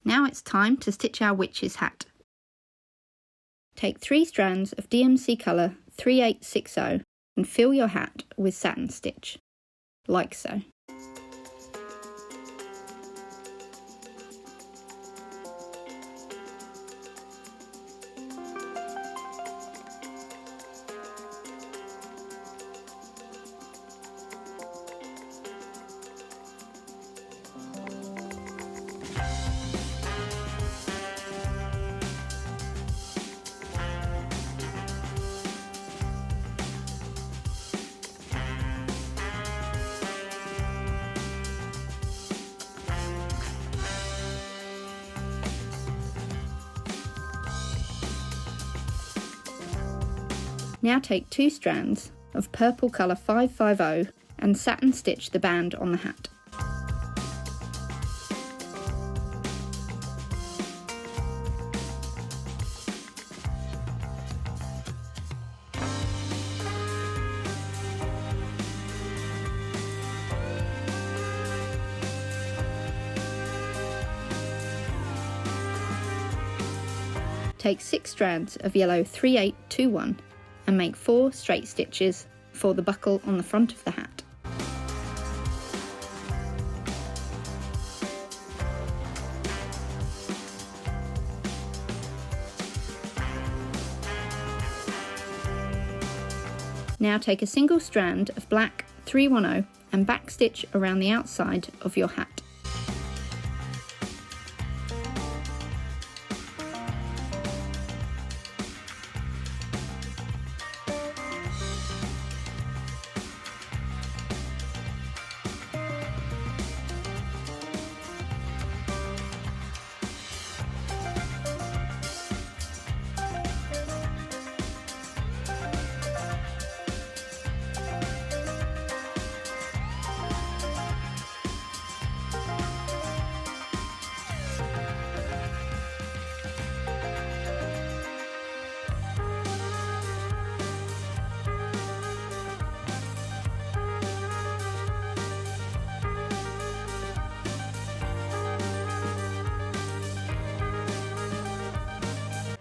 Now it's time to stitch our witch's hat. Take 3 strands of DMC colour 3860 and fill your hat with satin stitch, like so. Now take 2 strands of purple colour 550 and satin stitch the band on the hat. Take 6 strands of yellow 3821 and make 4 straight stitches for the buckle on the front of the hat. Now take a single strand of black 310 and backstitch around the outside of your hat.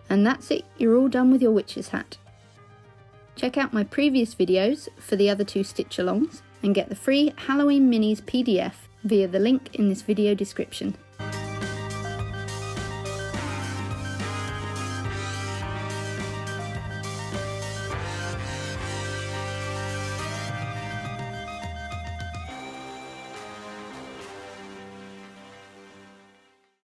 And that's it, you're all done with your witch's hat. Check out my previous videos for the other 2 stitch alongs and get the free Halloween Minis PDF via the link in this video description.